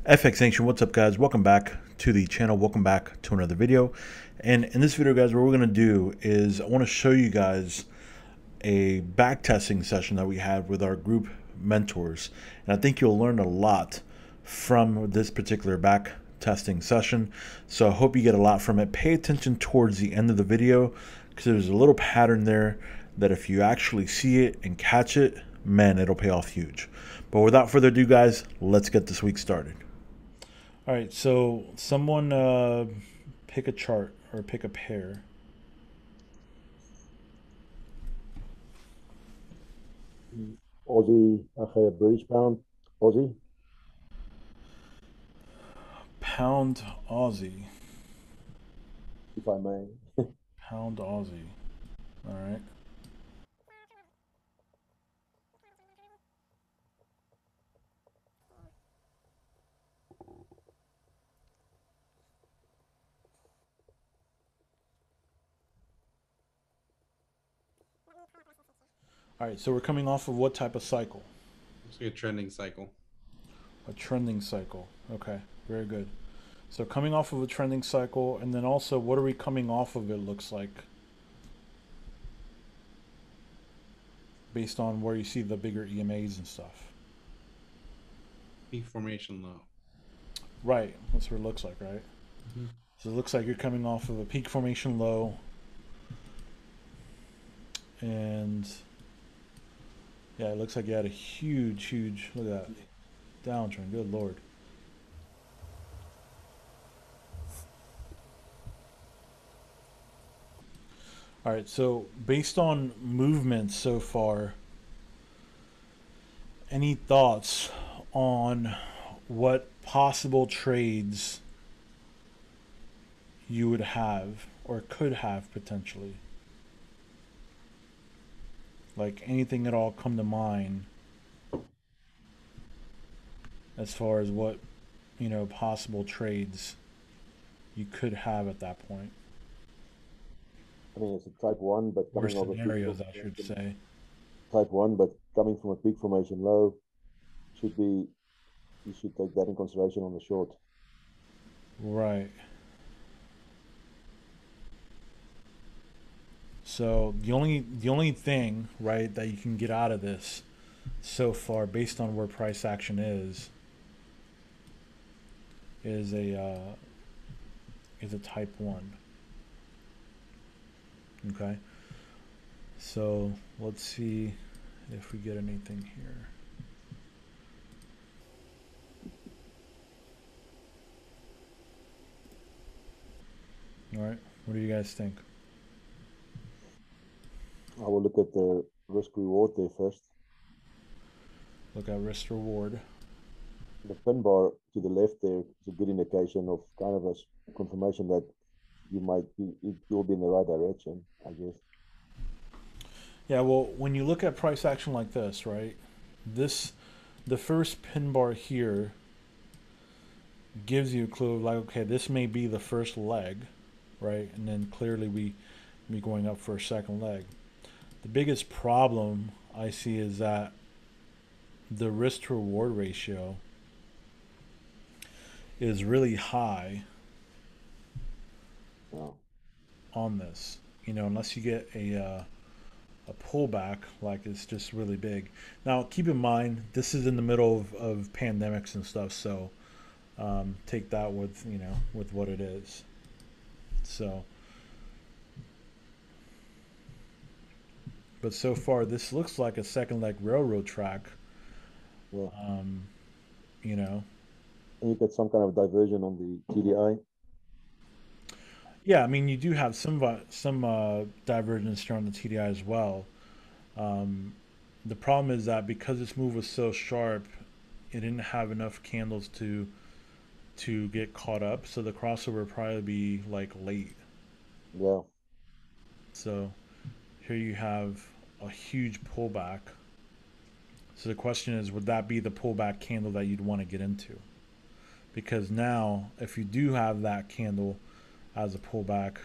FX Ancient, what's up guys? Welcome back to the channel. Welcome back to another video. And in this video guys, what we're going to do is I want to show you guys a back testing session that we had with our group mentors. And I think you'll learn a lot from this particular back testing session. So I hope you get a lot from it. Pay attention towards the end of the video because there's a little pattern there that if you actually see it and catch it, man, it'll pay off huge. But without further ado guys, let's get this week started. All right, so someone pick a chart or pick a pair. Aussie, okay, British pound, Aussie. Pound Aussie. If I may. Pound Aussie. All right. All right, so we're coming off of what type of cycle? It's like a trending cycle. A trending cycle. Okay, very good. So coming off of a trending cycle, and then also what are we coming off of, it looks like? Based on where you see the bigger EMAs and stuff. Peak formation low. Right, that's what it looks like, right? Mm-hmm. So it looks like you're coming off of a peak formation low. And yeah, it looks like you had a huge, look at that, downtrend, good Lord. All right, so based on movements so far, any thoughts on what possible trades you would have or could have potentially? Like anything at all come to mind as far as what, you know, possible trades you could have at that point? I mean, it's a type 1, but Or coming off scenarios, I should say. Type 1, but coming from a peak formation low, you should take that in consideration on the short. Right. So the only thing, right, that you can get out of this so far, based on where price action is a type 1. Okay. So let's see if we get anything here. All right. What do you guys think? I will look at the risk reward there first. Look at risk reward. The pin bar to the left there is a good indication of kind of a confirmation that you'll be in the right direction, I guess. Yeah, well, when you look at price action like this, right? The first pin bar here gives you a clue of like, okay, this may be the first leg, right? And then clearly we be going up for a second leg. The biggest problem I see is that the risk to reward ratio is really high on this, you know, unless you get a pullback, like it's just really big. Now, keep in mind, this is in the middle of pandemics and stuff, so take that with, you know, with what it is. So, but so far, this looks like a second leg railroad track. Well, you know. and you get some kind of diversion on the TDI. Yeah, I mean, you do have some divergence here on the TDI as well. The problem is that because this move was so sharp, it didn't have enough candles to get caught up. So the crossover would probably be like late. Yeah. So here you have a huge pullback. So the question is, would that be the pullback candle that you'd want to get into? Because now, if you do have that candle as a pullback,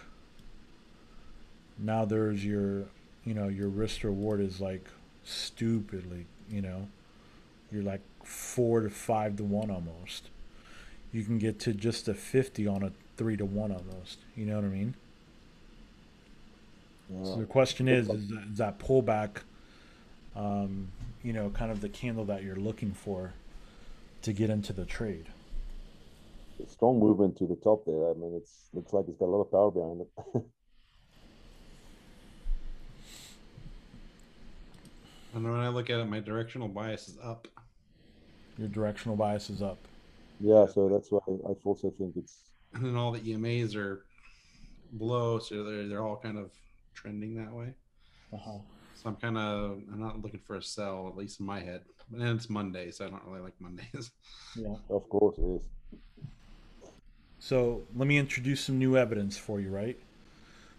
now there's your, you know, your risk to reward is like stupidly, you know, you're like 4 to 5 to 1 almost. you can get to just a 50 on a 3-to-1 almost. You know what I mean? So the question is that pullback, kind of the candle that you're looking for to get into the trade? Strong movement to the top there. I mean, looks like it's got a lot of power behind it. And when I look at it, my directional bias is up. Your directional bias is up. Yeah, so that's why I also think it's. And then all the EMAs are below, so they're all kind of trending that way. Uh-huh. So I'm not looking for a sell, at least in my head. And it's Monday, so I don't really like Mondays. Yeah. Of course it is. So let me introduce some new evidence for you, right?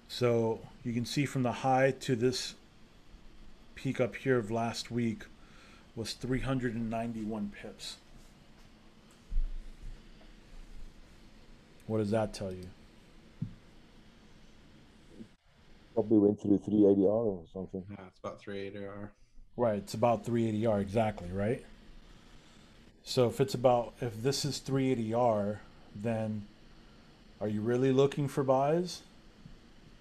So you can see from the high to this peak up here of last week was 391 pips. What does that tell you? Probably went through 380R or something. Yeah, it's about 380R. Right, it's about 380R exactly, right? So if this is 380R, then are you really looking for buys?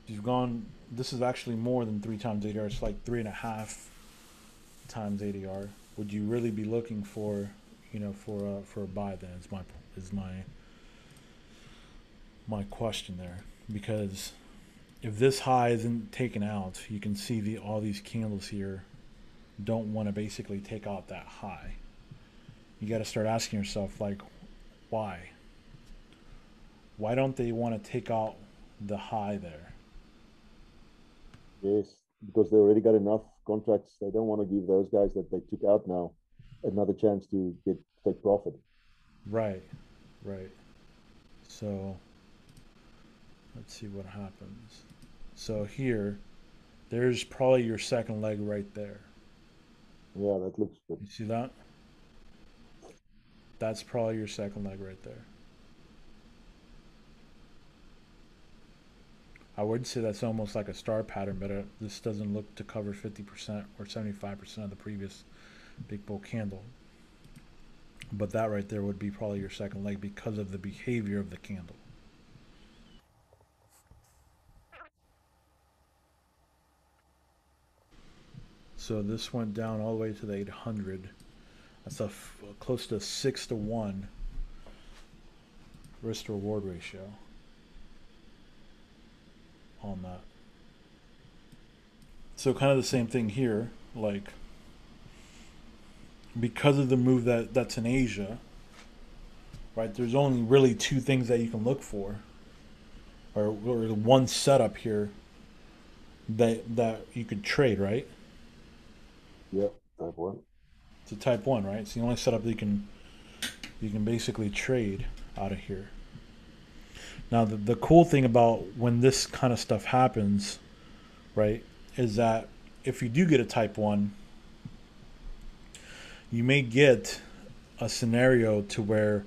This is actually more than 3 times ADR. It's like 3.5 times ADR. Would you really be looking for a buy then? Is my question there. Because if this high isn't taken out, you can see all these candles here don't want to basically take out that high. You got to start asking yourself, like, why? Why don't they want to take out the high there? Yes, because they already got enough contracts. They don't want to give those guys that they took out now another chance to take profit. Right. So let's see what happens. So here, there's probably your second leg right there. Yeah, that looks good. You see that? That's probably your second leg right there. I would say that's almost like a star pattern, but this doesn't look to cover 50% or 75% of the previous big bull candle. But that right there would be probably your second leg because of the behavior of the candle. So this went down all the way to the 800. That's close to 6-to-1 risk to reward ratio on that. So kind of the same thing here, like because of the move that's in Asia, right? There's only really 2 things that you can look for, or one setup here that you could trade, right? Yeah, type 1. It's a type 1, right? It's the only setup that you can basically trade out of here. Now the cool thing about when this kind of stuff happens, right, is that if you do get a type 1, you may get a scenario to where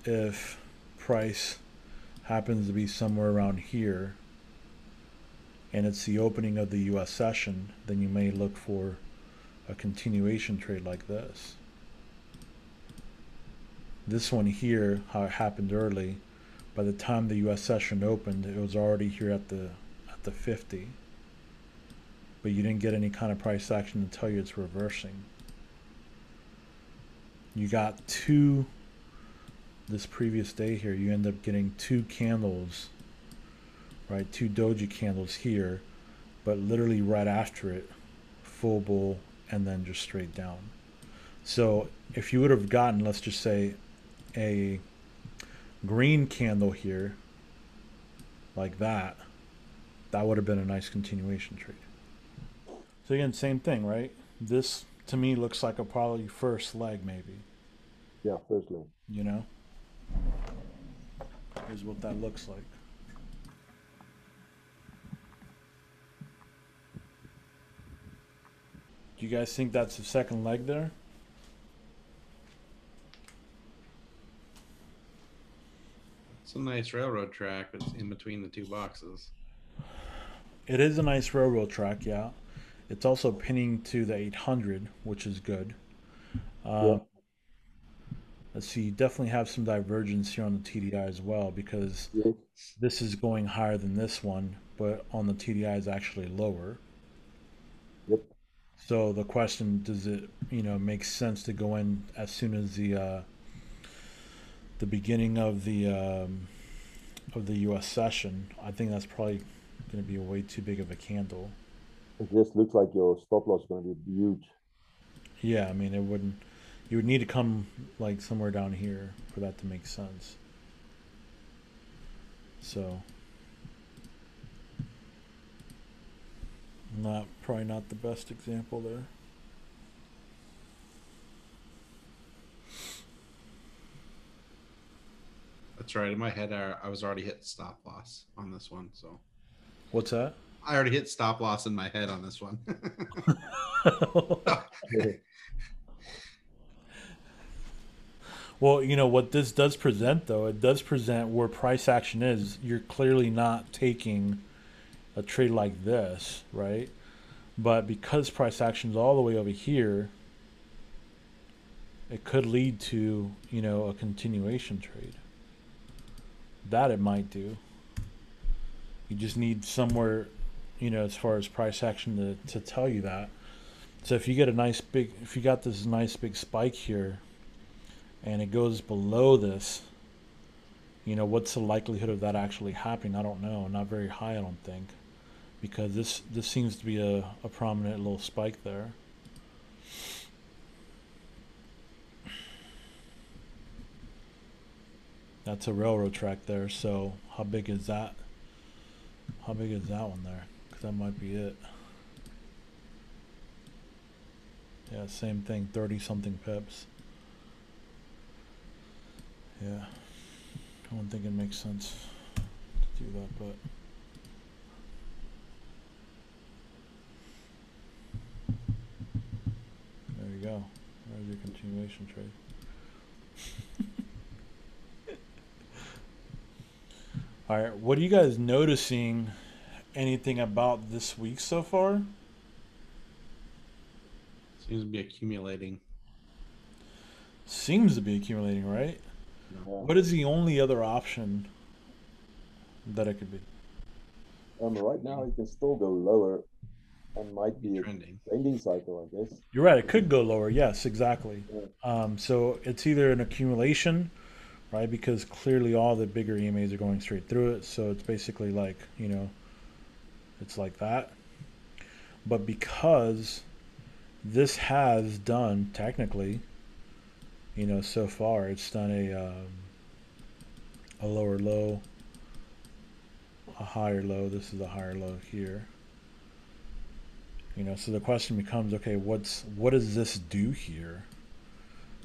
if price happens to be somewhere around here and it's the opening of the US session, then you may look for a continuation trade like this. This one here, how it happened early, by the time the US session opened, it was already here at the 50. But you didn't get any kind of price action to tell you it's reversing. You got this previous day here, you end up getting 2 candles, right? 2 doji candles here, but literally right after it, full bull and then just straight down. So if you would have gotten, let's just say, a green candle here like that would have been a nice continuation trade. So again, same thing, right? This to me looks like a probably first leg, maybe. Yeah, first leg. You know, here's what that looks like. Do you guys think that's the second leg there? It's a nice railroad track, but it's in between the 2 boxes. It is a nice railroad track, yeah. It's also pinning to the 800, which is good. Yeah. let's see, you definitely have some divergence here on the TDI as well, because Yes. this is going higher than this one, but on the TDI is actually lower. Yep. So the question, does it, make sense to go in as soon as the beginning of the U.S. session? I think that's probably going to be a way too big of a candle. It just looks like your stop loss is going to be huge. Yeah, I mean, it wouldn't. You would need to come like somewhere down here for that to make sense. So, probably not the best example there. That's right. In my head, I was already hit stop loss on this one. So What's that? I already hit stop loss in my head on this one. Well, what this does present, though, it does present where price action is. You're clearly not taking a trade like this, right? But because price action is all the way over here, it could lead to, a continuation trade. That it might do. You just need somewhere, as far as price action to tell you that. So if you get if you got this nice big spike here and it goes below this, what's the likelihood of that actually happening? I don't know. Not very high, I don't think, because this seems to be a prominent little spike there. That's a railroad track there. So how big is that? How big is that one there? Because that might be it. Yeah, same thing, 30 something pips. Yeah, I don't think it makes sense to do that, but there you go. There's your continuation trade. All right, what are you guys noticing? Anything about this week so far? Seems to be accumulating. Seems to be accumulating, right? No. Yeah. What is the only other option that it could be? Right now, it can still go lower and might be a Trending. trending cycle, I guess. You're right, it could go lower. Yes, exactly. Yeah. So it's either an accumulation, right? Because clearly all the bigger EMAs are going straight through it. So it's basically like, it's like that. But because this has done technically, so far it's done a lower low, a higher low. This is a higher low here. So the question becomes, okay, what does this do here?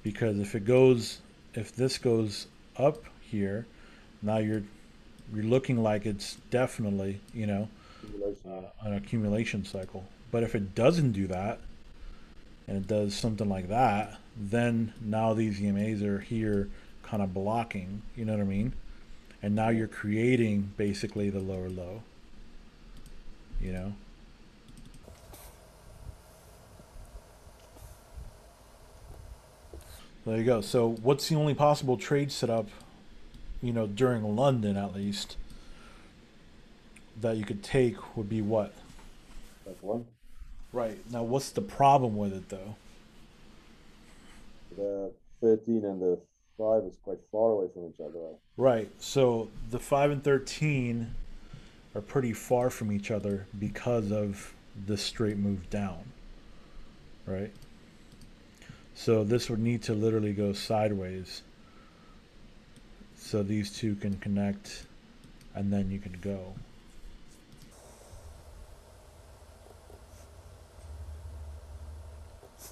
Because if this goes up here, now you're looking like it's definitely, an accumulation cycle. But if it doesn't do that, and it does something like that, then now these EMAs are here kind of blocking, you know what I mean? And now you're creating basically the lower low, There you go. So what's the only possible trade setup, during London at least, that you could take would be what? That one. Right. Now what's the problem with it though? The 13 and the 5 is quite far away from each other. Right. So the 5 and 13 are pretty far from each other because of the straight move down. Right? So this would need to literally go sideways. So these two can connect and then you can go.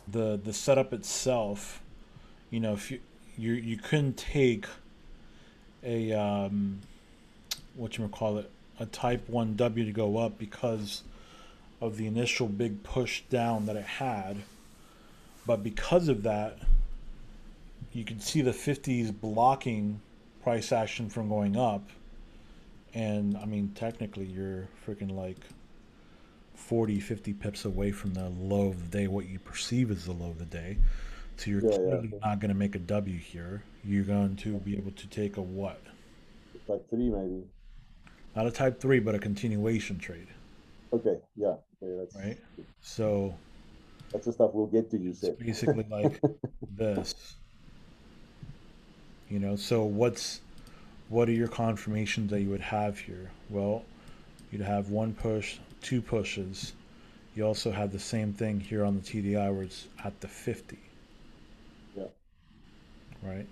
The setup itself, if you couldn't take a whatchamacallit, a type 1W to go up because of the initial big push down that it had. But because of that, you can see the 50s blocking price action from going up. And I mean, technically you're freaking like 40, 50 pips away from the low of the day, what you perceive as the low of the day. So you're Yeah, yeah. clearly not going to make a W here. You're going to be able to take a what? Type 3 maybe. Not a type 3, but a continuation trade, Okay, yeah. Okay, right? So that's the stuff we'll get to, you it's said. basically like this, So what are your confirmations that you would have here? Well, you'd have one push, two pushes. You also have the same thing here on the TDI where it's at the 50, Yeah. right?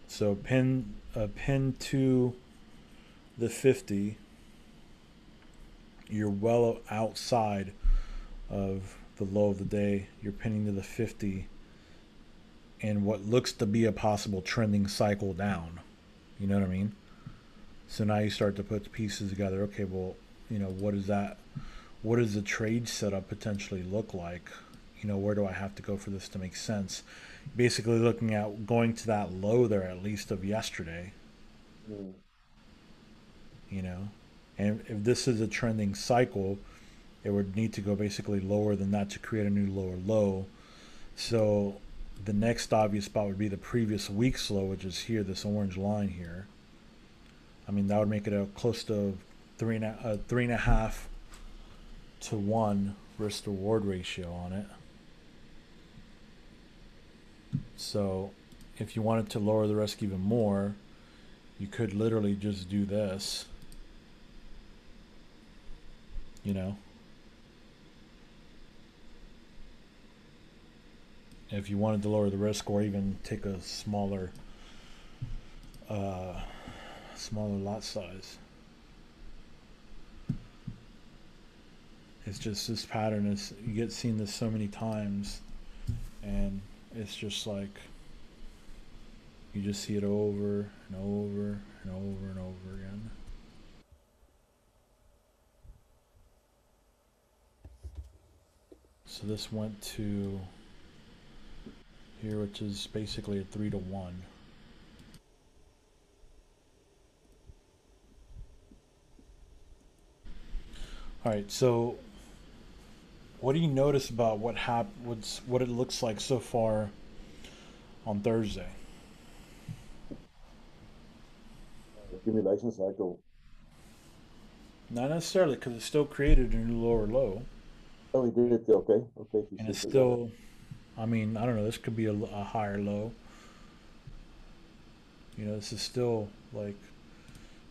So pin to the 50, you're well outside of the low of the day. You're pinning to the 50 and what looks to be a possible trending cycle down. You know what I mean? So now you start to put the pieces together. Okay, well, what is that? What does the trade setup potentially look like? Where do I have to go for this to make sense? Basically looking at going to that low there at least of yesterday, Mm. And if this is a trending cycle, it would need to go basically lower than that to create a new lower low. So the next obvious spot would be the previous week's low, which is here, this orange line here. I mean, that would make it a close to 3.5 to 1 risk to reward ratio on it. So if you wanted to lower the risk even more, you could literally just do this, if you wanted to lower the risk or even take a smaller lot size. It's just this pattern is, you get seen this so many times, and it's just like you just see it over and over and over and over again. So this went to here, which is basically a 3 to 1. All right, so what do you notice about what it looks like so far on Thursday? Accumulation cycle. Not necessarily, because it still created a new lower low. Oh, we did it. Okay. Okay. And it's still, I mean, I don't know, this could be a higher low. This is still like,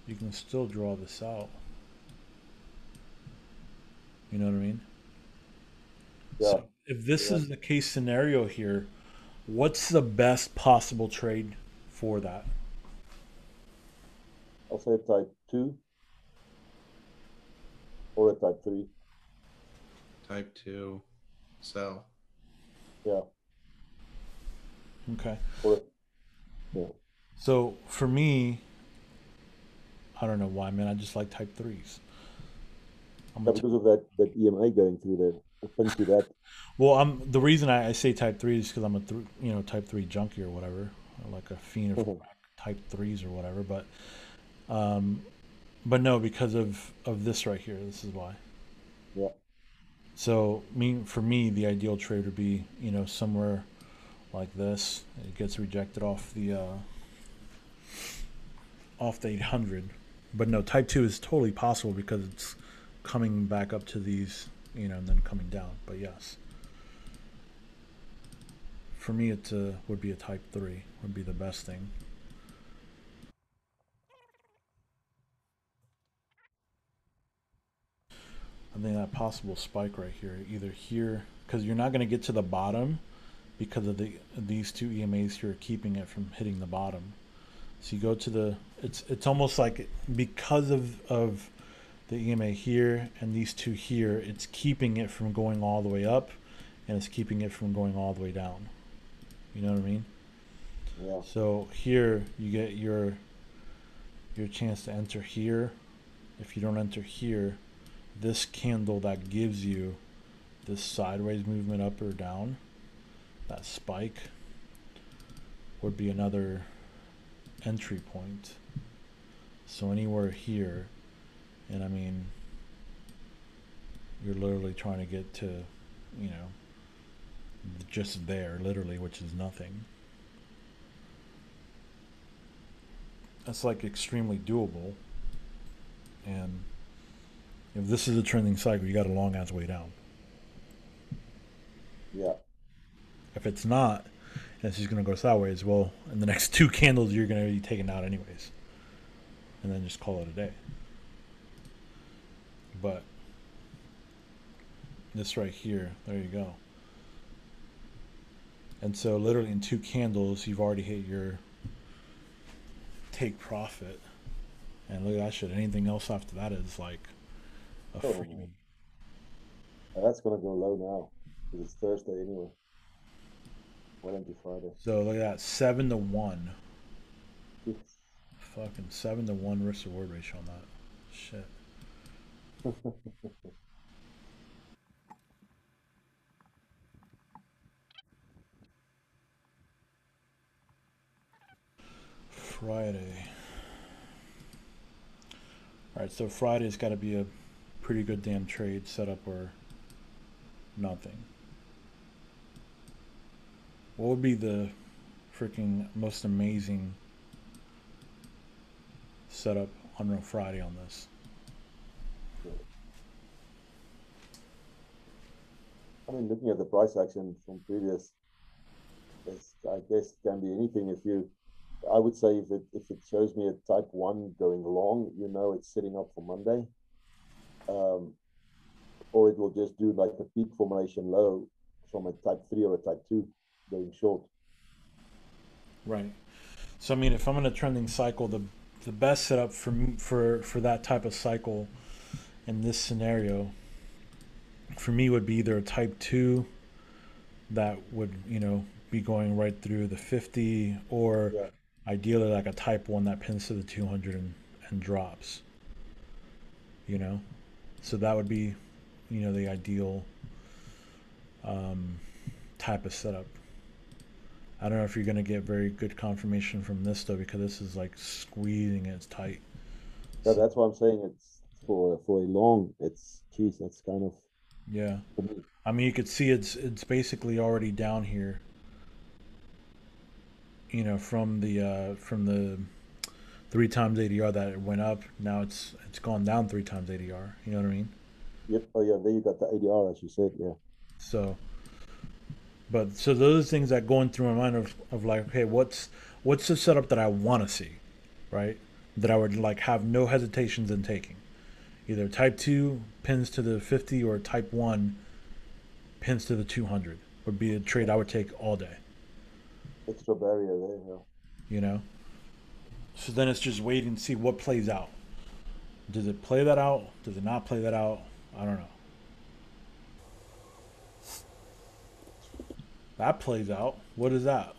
you can still draw this out. You know what I mean? Yeah. So if this is the case scenario here, what's the best possible trade for that? I'll say type 2 or a type 3. Type 2, sell. Yeah. Okay. Or, yeah. So for me, I don't know why, man. I just like type 3s. Because of that EMA going through there. Or pin to that. Well, the reason I say type 3 is because I'm a type 3 junkie or whatever, or like a fiend of type 3s or whatever. But no, because of this right here. This is why. Yeah. So for me, the ideal trade would be somewhere like this. It gets rejected off the 800. But no, type 2 is totally possible because it's coming back up to these, and then coming down. But yes, for me it would be a type 3 would be the best thing. I think that possible spike right here, either here, because you're not going to get to the bottom because of these two EMAs here keeping it from hitting the bottom. So you go to it's almost like because of the EMA here and these two here, it's keeping it from going all the way up, and it's keeping it from going all the way down. You know what I mean? Yeah. So here you get your chance to enter here. If you don't enter here, this candle that gives you this sideways movement up or down, that spike, would be another entry point. So anywhere here, and I mean, you're literally trying to get to, you know, just there, literally, which is nothing. That's like extremely doable. And if this is a trending cycle, you got a long ass way down. Yeah. If it's not, and it's just going to go sideways, well, in the next two candles, you're going to be taken out anyways. And then just call it a day. But this right here, there you go. And so literally in two candles, you've already hit your take profit. And look at that shit. Anything else after that is like a freebie. That's gonna go low now because it's Thursday anyway. Well into Friday. So look at that, 7-1. Yes. Fucking 7-1 risk reward ratio on that. Shit. Friday. Alright, so Friday's got to be a pretty good damn trade setup or nothing. What would be the freaking most amazing setup on a Friday on this? I mean, looking at the price action from previous, I guess it can be anything. I would say if it shows me a type 1 going long, you know it's setting up for Monday. Or it will just do like a peak formation low from a type 3 or a type 2 going short. Right. So I mean, if I'm in a trending cycle, the best setup for that type of cycle in this scenario for me would be either a type 2 that would, you know, be going right through the 50, or Yeah. ideally like a type 1 that pins to the 200 and drops, you know. So that would be, you know, the ideal type of setup. I don't know if you're going to get very good confirmation from this though, because this is like squeezing it tight. Yeah, that's why I'm saying it's for a long. It's geez, that's kind of Yeah, for me. I mean, you could see it's basically already down here, you know, from the 3 times ADR that it went up. Now it's gone down 3 times ADR. You know what I mean? Yep. Oh yeah, there you got the ADR as you said. Yeah. So, but so those things that going through my mind of like, okay, what's the setup that I want to see, right? That I would like have no hesitations in taking. Either type 2 pins to the 50 or type 1 pins to the 200 would be a trade I would take all day. Extra barrier there. Yeah. You know. So then it's just waiting to see what plays out. Does it play that out? Does it not play that out? I don't know. That plays out. What is that?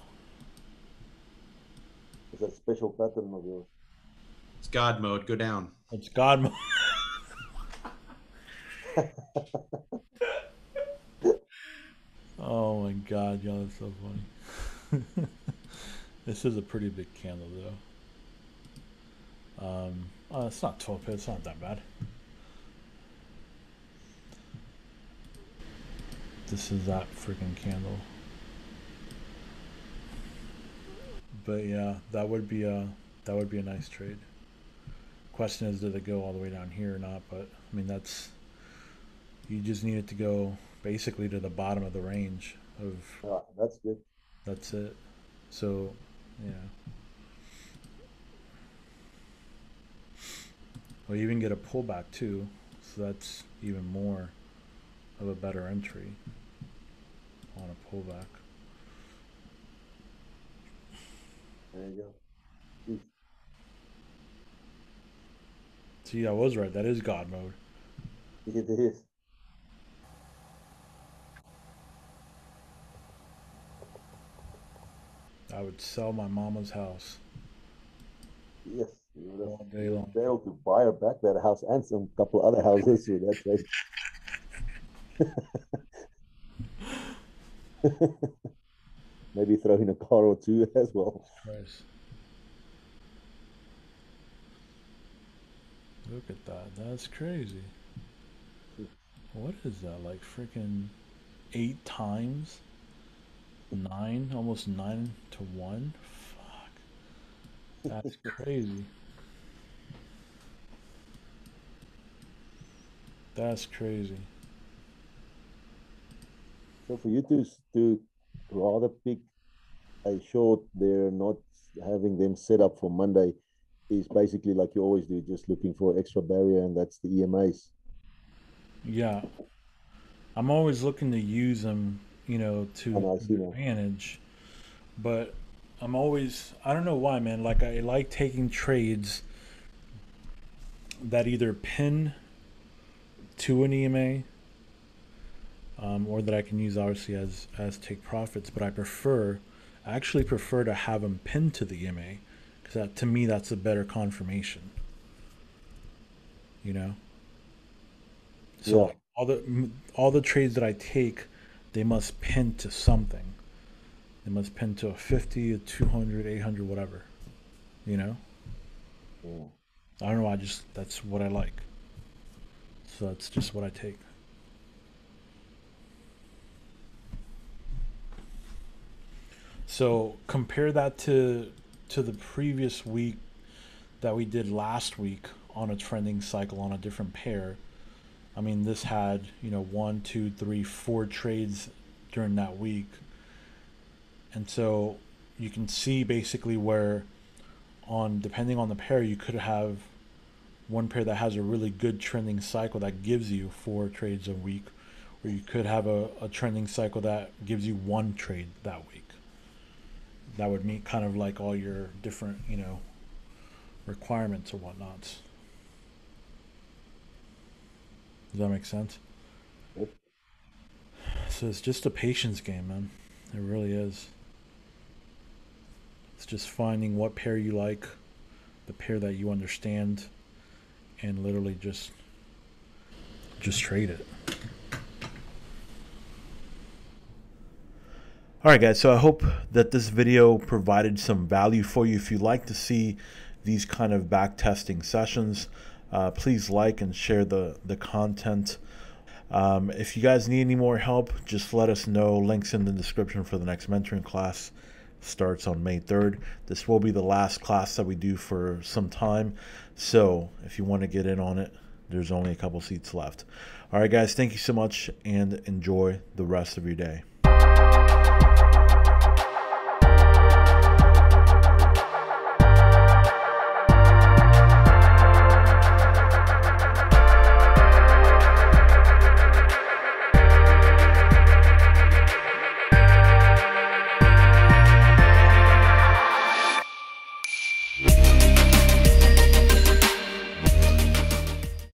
It's a special pattern of yours. It's God mode. Go down. It's God mode. Oh my god, y'all, that's so funny. This is a pretty big candle though. It's not 12 pips, it's not that bad. This is that freaking candle. But yeah, that would be a nice trade. Question is, did it go all the way down here or not? But I mean, you just need it to go basically to the bottom of the range of. That's good. That's it. So, yeah. Well, you even get a pullback too, so that's even more of a better entry on a pullback. There you go. Jeez. See, I was right. That is God mode. It is. I would sell my mama's house Yes, you would all have day long. been able to buy her back that house and some couple other houses with that trade. Maybe throw in a car or two as well. Christ. Look at that. That's crazy. What is that? Like freaking 8 times. 9, almost 9 to 1. Fuck. That's crazy. That's crazy. So for you to rather pick a short, they're not having them set up for Monday, is basically like you always do, just looking for extra barrier, and that's the EMAs. Yeah. I'm always looking to use them, And to I an see now. advantage. But I don't know why, man. Like, I like taking trades that either pin to an EMA, or that I can use obviously as take profits. But I actually prefer to have them pinned to the EMA, because to me that's a better confirmation. You know. So Yeah. like all the trades that I take, they must pin to something. They must pin to a 50, a 200, 800, whatever. You know. Yeah. I don't know. That's what I like. So that's just what I take. So compare that to the previous week that we did last week on a trending cycle on a different pair. I mean, this had, one, two, three, four trades during that week. And so you can see basically where, depending on the pair, you could have one pair that has a really good trending cycle that gives you four trades a week, or you could have a trending cycle that gives you one trade that week. That would meet kind of like all your different, requirements or whatnots. Does that make sense? Yep. So it's just a patience game, man. It really is. It's just finding what pair you like, the pair that you understand, and literally just trade it. Alright guys, so I hope that this video provided some value for you. If you like to see these kind of back testing sessions, please like and share the content. If you guys need any more help, just let us know. Links in the description for the next mentoring class. Starts on May 3rd. This will be the last class that we do for some time. So if you want to get in on it, there's only a couple seats left. Alright guys, thank you so much and enjoy the rest of your day.